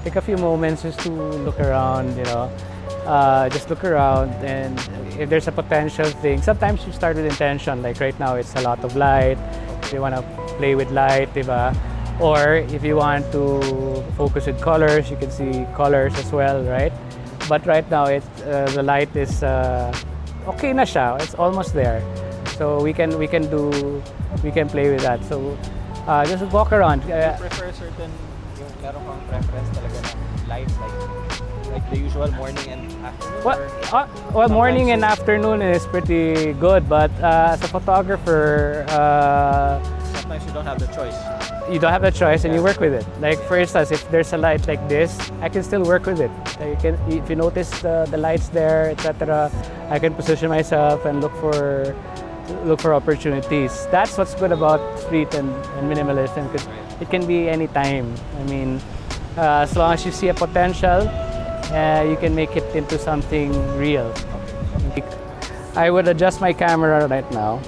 take a few moments just to look around, just look around, and if there's a potential thing, sometimes you start with intention, like right now it's a lot of light, if you want to play with light, diba? Or if you want to focus with colors, you can see colors as well, right? But right now the light is okay na siya, it's almost there. So we can play with that. So just walk around. Do you prefer certain, yung meron kang preference talaga ng light, like the usual morning and afternoon? Well, morning and afternoon is pretty good, but as a photographer, sometimes you don't have the choice. You don't have the choice, and you work with it. Like for instance, if there's a light like this, I can still work with it. If you notice the lights there, etc., I can position myself and look for opportunities. That's what's good about street and minimalism, because it can be any time. I mean, as long as you see a potential, you can make it into something real. I would adjust my camera right now.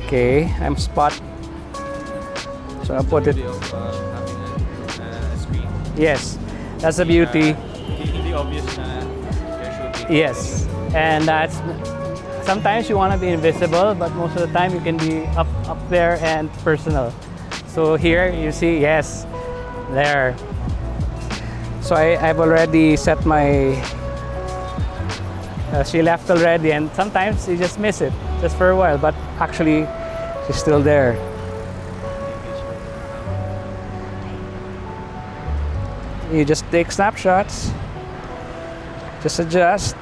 Okay, I'm spot. So I'll put it. Having a screen. Yes, that's the beauty. Hindi obvious na you're shooting. Yes, and that's sometimes you want to be invisible, but most of the time you can be up there and personal. So here you see, yes, there. So I've already set my. She left already, and sometimes you just miss it just for a while, but actually she's still there. You just take snapshots, just adjust,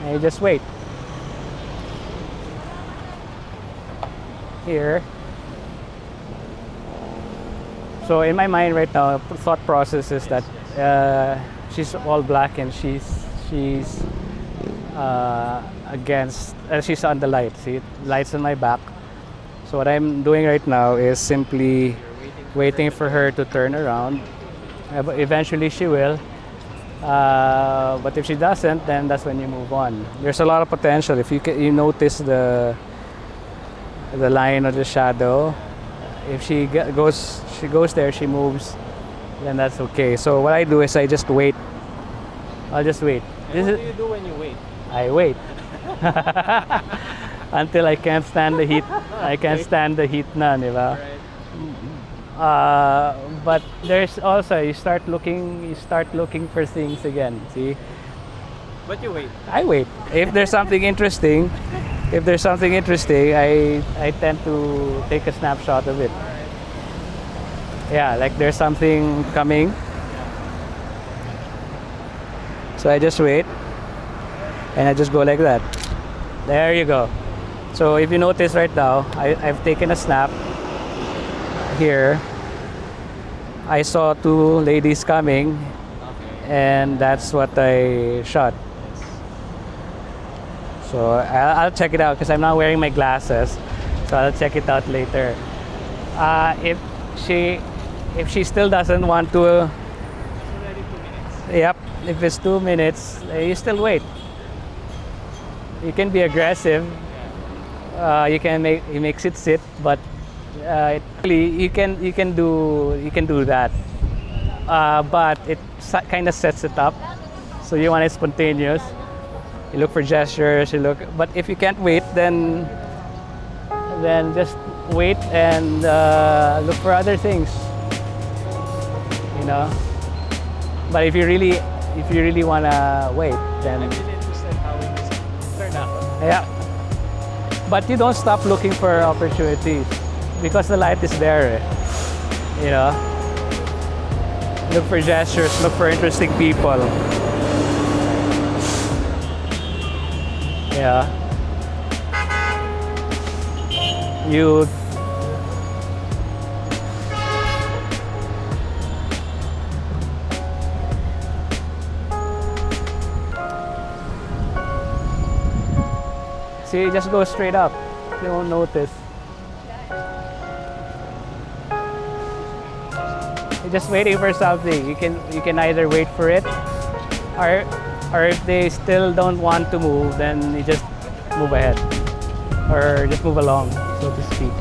and you just wait. Here. So in my mind right now, thought process is that she's all black and she's she's on the light. See, light's on my back. So what I'm doing right now is simply waiting for her to turn around. Eventually she will. But if she doesn't, then that's when you move on. There's a lot of potential. If you notice the line or the shadow, if she goes there, she moves, then that's okay. So what I do is I just wait. I'll just wait. And what do you do when you wait? I wait until I can't stand the heat. I can't stand the heat na, di ba? But there's also you start looking for things again. See? But you wait. I wait. If there's something interesting, I tend to take a snapshot of it. Yeah, like there's something coming. So I just wait and I just go like that. There you go. So if you notice right now, I've taken a snap here. I saw two ladies coming, and that's what I shot. So I'll check it out because I'm not wearing my glasses. So I'll check it out later. If she still doesn't want to, It's already 2 minutes. yep. If it's 2 minutes, you still wait. You can be aggressive. He makes it sit, but you can do that. But it kind of sets it up. So you want it spontaneous. You look for gestures. But if you can't wait, then just wait and look for other things. But if you really wanna wait, then I'm really interested how it will turn out. yeah. But you don't stop looking for opportunities because the light is there. Look for gestures. Look for interesting people. Yeah. You. See, just go straight up. You won't notice. You're just waiting for something. You can either wait for it, or if they still don't want to move, then you just move ahead. or just move along, so to speak.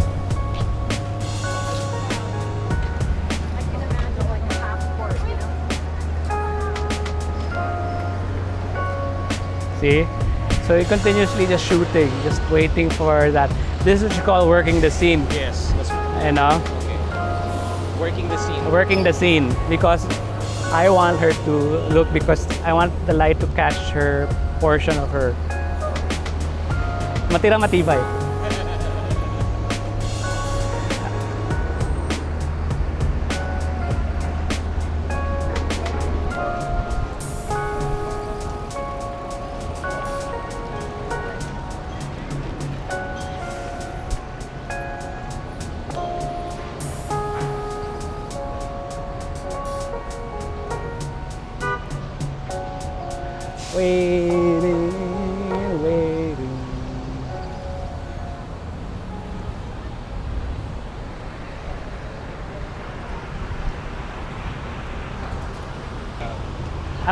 I can imagine like a passport, you know? See? So you're continuously just shooting, just waiting for that. This is what you call working the scene, Yes, that's you know? okay. Working the scene. Working the scene, because I want her to look, because I want the light to catch her portion of her. Matirang matibay. Waiting, waiting.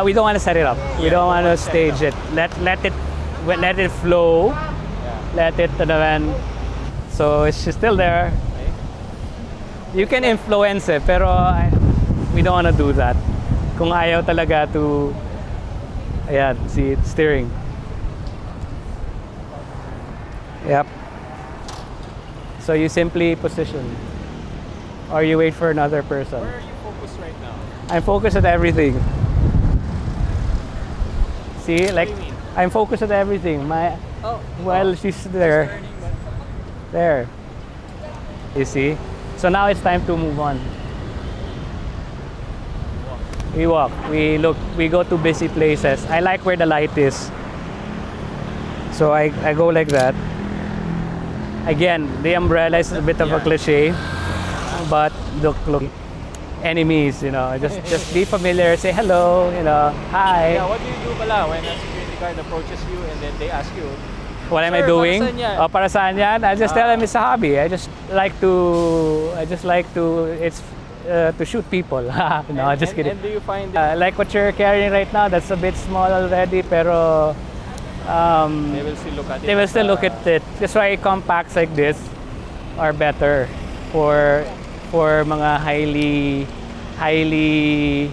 We don't want to set it up. We don't want to stage it. Let it flow. Yeah. Let it so it's still there. Okay. You can influence it, pero we don't want to do that. Kung ayaw talaga to, ayan, see it steering. Yep. So you simply position, or you wait for another person. Where are you focused right now? I'm focused at everything. See, like do you mean? I'm focused at everything. While she's there, there. You see? So now it's time to move on. We walk, we look, we go to busy places. I like where the light is. So I go like that. Again, the umbrella is a bit of a cliche, but look, enemies, you know, just be familiar, say hello, you know, hi. Yeah, what do you do pala when a security guard approaches you and then they ask you, What am I "Sir, doing? para saan yan?" Oh, para saan yan? I just tell them it's a hobby. I just like to, it's to shoot people. No, just kidding. And do you find Like what you're carrying right now, that's a bit small already, pero they will still look at it? they will still look at it. That's why compacts like this are better for mga highly.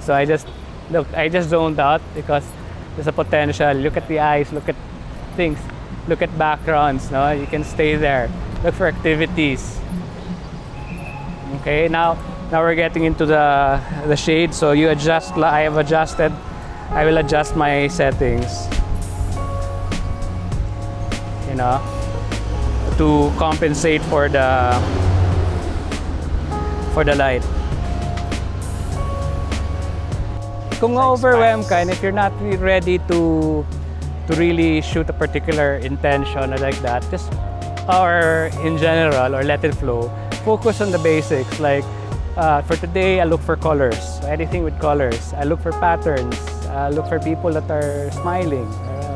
So I just zoned out because there's a potential. Look at the eyes, look at things, look at backgrounds. No, you can stay there. Look for activities. Okay, now we're getting into the shade. So you adjust. I will adjust my settings. You know, to compensate for the light. Kung overwhelmed ka and if you're not really ready to really shoot a particular intention or like that, just or in general, or let it flow, focus on the basics. Like for today, I look for colors, anything with colors. I look for patterns. I look for people that are smiling,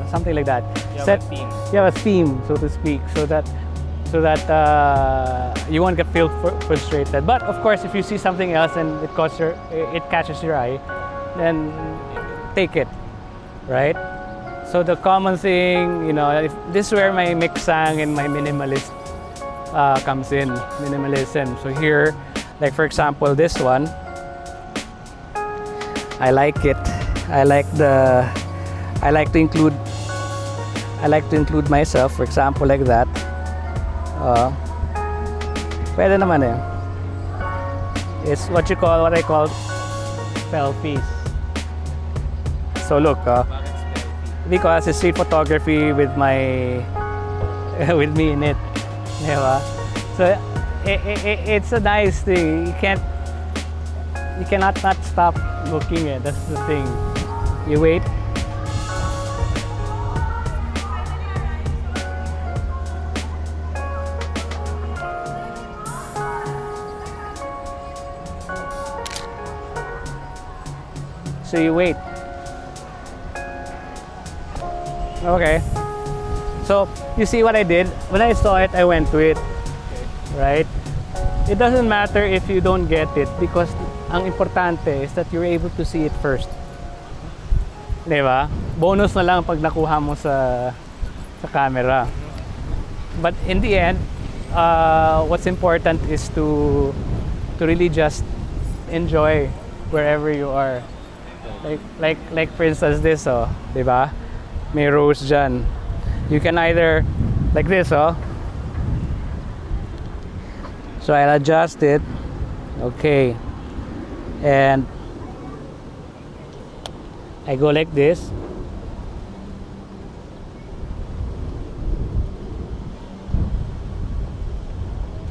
something like that. You have a theme. You have a theme, so to speak, so that you won't feel frustrated. But of course, if you see something else and it catches your eye, then take it, right? So the common thing, you know, if this is where my mixang and my minimalist comes in, minimalism. So here, like for example, this one, I like it. I like to include myself, for example, like that. Pwede naman eh. It's what I call selfies. So look, because it's street photography with with me in it, diba? So it's a nice thing. You cannot not stop looking at. That's the thing. You wait. So you wait. Okay. So you see what I did? When I saw it, I went to it. Right? It doesn't matter if you don't get it because ang importante is that you're able to see it first. Di ba? Bonus na lang pag nakuha mo sa camera. But in the end, what's important is to really just enjoy wherever you are. Like for instance this, oh, di ba? May rose dyan. You can either like this, oh. So I'll adjust it. Okay. And I go like this.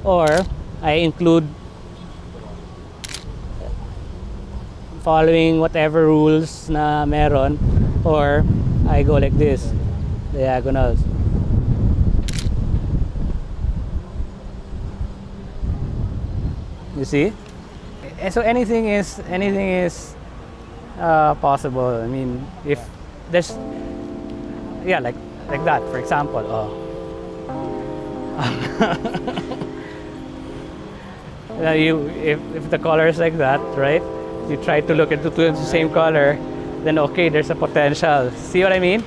Or I include following whatever rules na meron, or I go like this, diagonals. You see? So anything is possible. I mean, if there's, yeah, like that, for example. Oh. If the color is like that, right? You try to look into the same color, then okay, there's a potential. See what I mean?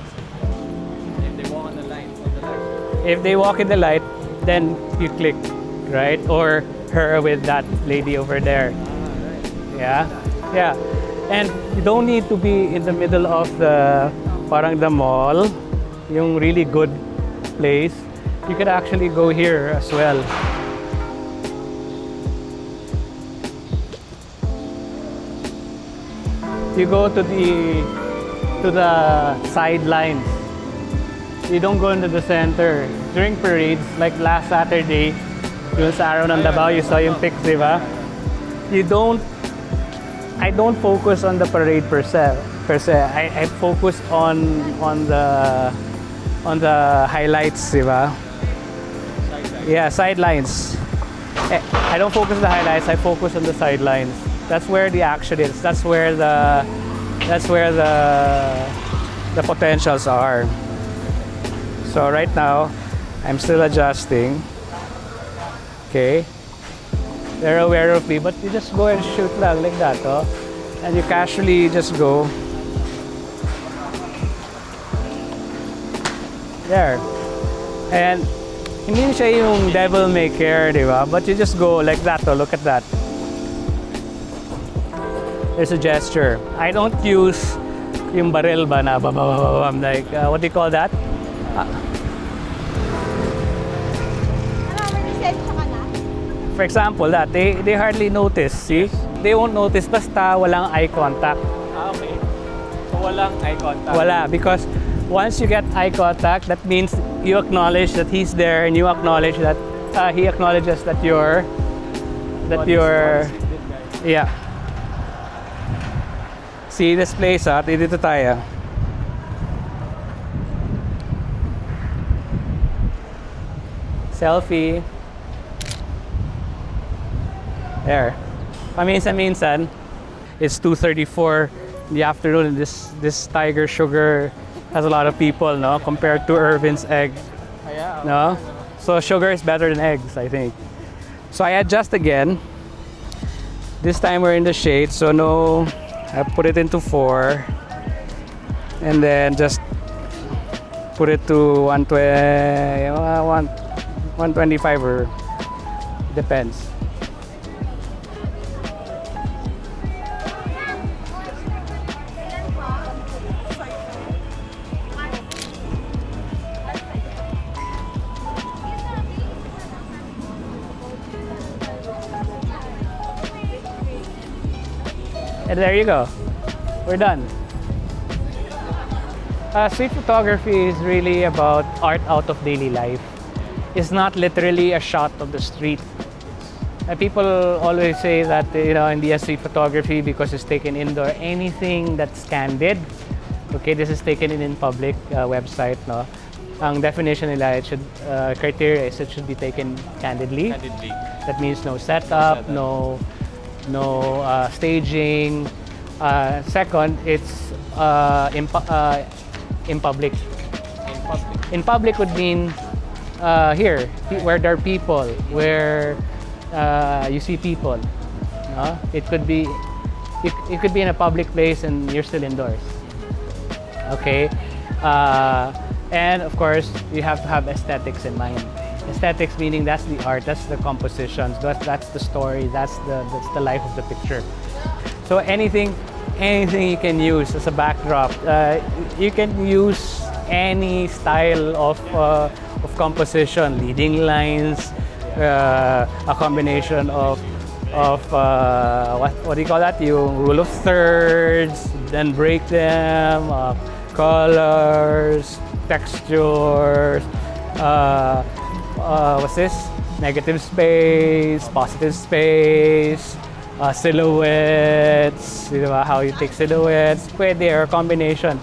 If they walk on the line, If they walk in the light, then you click, right? Or her with that lady over there. Yeah, yeah. And you don't need to be in the middle of the mall, yung really good place. You could actually go here as well. You go to the sidelines. You don't go into the center. During parades, like last Saturday, yung sa araw ng Davao, you saw yung pics, di ba? I don't focus on the parade per se. I focus on the highlights, di ba? Yeah, sidelines. I don't focus on the highlights, I focus on the sidelines. That's where the action is. That's where the potentials are. So right now, I'm still adjusting. Okay. They're aware of me, but you just go and shoot lang like that, oh. And you casually just go. There. And hindi siya yung devil may care, di ba? But you just go like that, oh. Look at that. There's a gesture. I don't use yung barrel ba na babababam, like what do you call that? For example, that they hardly notice. See, they won't notice basta walang eye contact. Okay. So walang eye contact. Wala, because once you get eye contact, that means you acknowledge that he's there, and you acknowledge that he acknowledges that you're yeah. See this place, dito tayo. Selfie. There. Paminsan-minsan, it's 2:34 in the afternoon, and this Tiger Sugar has a lot of people, no? Compared to Irvin's egg. Yeah, okay. No? So sugar is better than eggs, I think. So I adjust again. This time we're in the shade, so no, I put it into 4. And then just put it to 125 or depends. And there you go. We're done. Street photography is really about art out of daily life. It's not literally a shot of the street. People always say that, in the street photography, because it's taken indoor, anything that's candid. Okay, this is taken in public website, no? Ang definition nila, criteria is it should be taken candidly. Candidly. That means no setup, no staging. Second, it's in public. In public. In public would mean here, where there are people, where you see people. No? It could be in a public place and you're still indoors. Okay, and of course you have to have aesthetics in mind. Aesthetics meaning that's the art, that's the compositions, that's the story, that's the life of the picture. So anything you can use as a backdrop. You can use any style of composition, leading lines, a combination of what do you call that? Yung rule of thirds, then break them, colors, textures. What's this? Negative space, positive space, silhouettes. Diba? How you take silhouettes, pwede, or combination.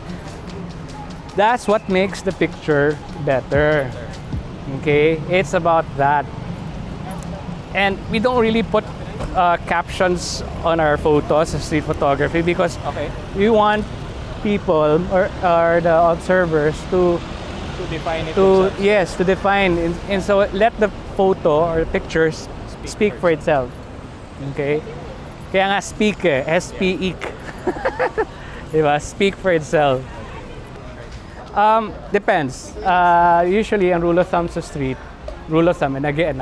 That's what makes the picture better. Okay, it's about that. And we don't really put captions on our photos of street photography because we want people or the observers to define it yes, to define, and so let the photo or pictures speak for itself. Okay, kaya nga speak, S-P-E-A-K. Diba? Speak for itself. Depends. Usually, ang rule of thumb sa street, rule of thumb, and again,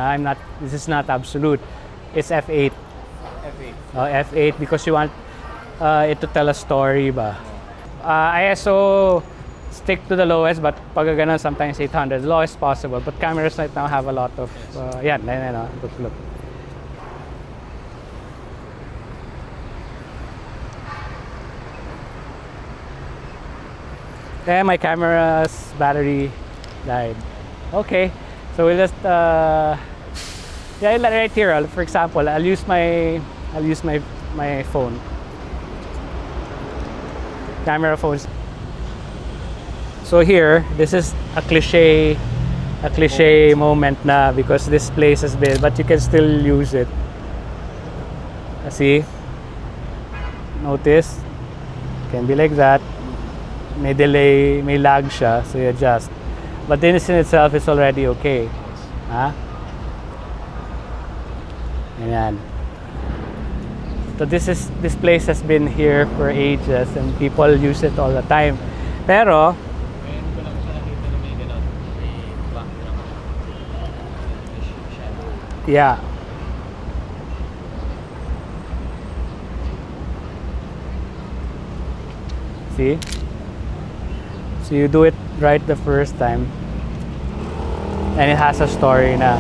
this is not absolute. It's F8. F8 because you want it to tell a story ba. ISO stick to the lowest, but pag ganun, sometimes 800, the lowest possible. But cameras right now have a lot of, look. And my camera's battery died. Okay, so we'll just right here. For example, I'll use my phone. Camera phones. So here, this is a cliche moment na because this place has been, but you can still use it. See? Notice? Can be like that. May delay, may lag siya, so you adjust. But this in itself is already okay. Ayan. So this place has been here for ages and people use it all the time. Pero yeah. See? So you do it right the first time and it has a story na.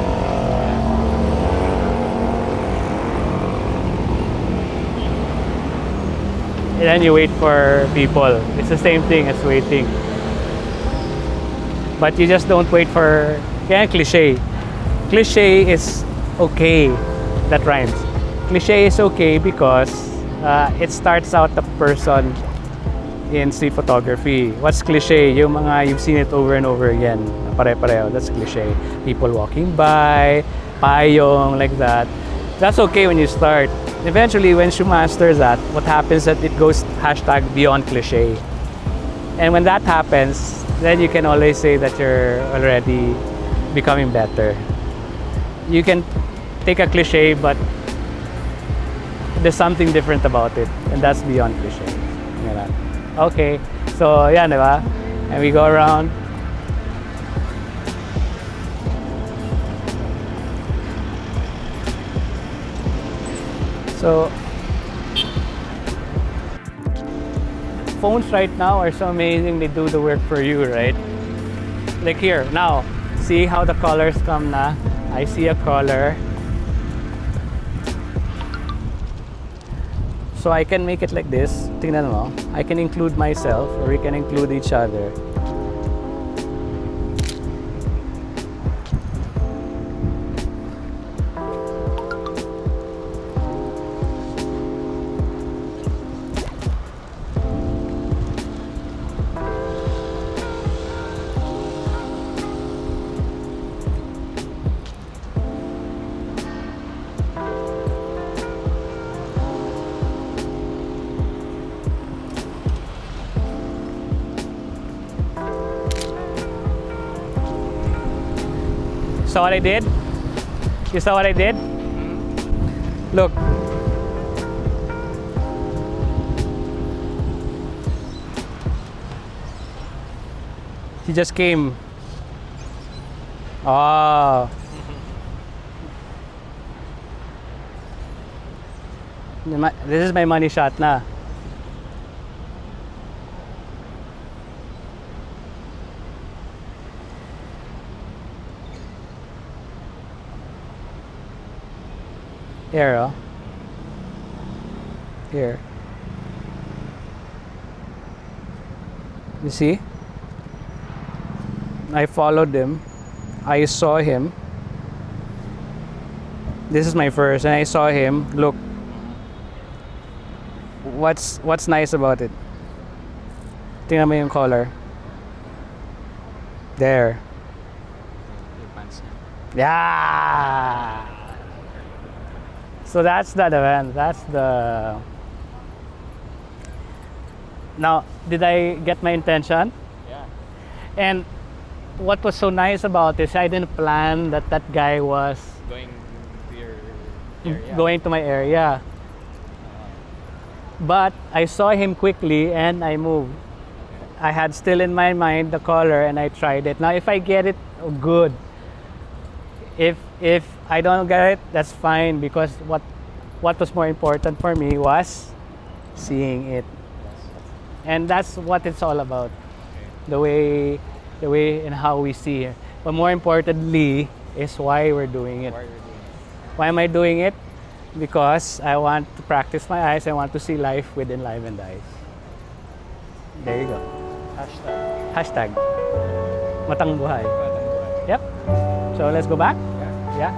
And then you wait for people. It's the same thing as waiting. But you just don't wait for, kaya cliche. Cliche is okay. That rhymes. Cliche is okay because it starts out the person in street photography. What's cliche? Yung mga you've seen it over and over again. Pare-pareho. That's cliche. People walking by, payong, like that. That's okay when you start. Eventually, once you master that, what happens is that it goes #beyond cliche. And when that happens, then you can always say that you're already becoming better. You can take a cliche, but there's something different about it, and that's beyond cliche. Yan. Okay, so yan, diba? And we go around. So, phones right now are so amazing, they do the work for you, right? Like here, now, see how the colors come na? I see a color. So I can make it like this. Tingnan mo. I can include myself or we can include each other. Saw what I did? You saw what I did? Look. He just came. Oh. This is my money shot na. Here, oh. Here. You see? I followed him. I saw him. This is my first, and I saw him. Look. What's nice about it? Tingnan mo yung color. There. Yung pants niya. Yeah. So that's that event. That's the. Now, did I get my intention? Yeah. And what was so nice about this, I didn't plan that that guy was Going to your area. going to my area. But I saw him quickly and I moved. I had still in my mind the color and I tried it. Now, if I get it, oh, good. If I don't get it, that's fine, because what was more important for me was seeing it. And that's what it's all about. The way and how we see it. But more importantly is why we're doing it. Why you're doing it. Why am I doing it? Because I want to practice my eyes. I want to see life with enlivened eyes. There you go. Hashtag. Hashtag. Matang buhay. Batang buhay. Yep. So let's go back. Yeah. Yeah.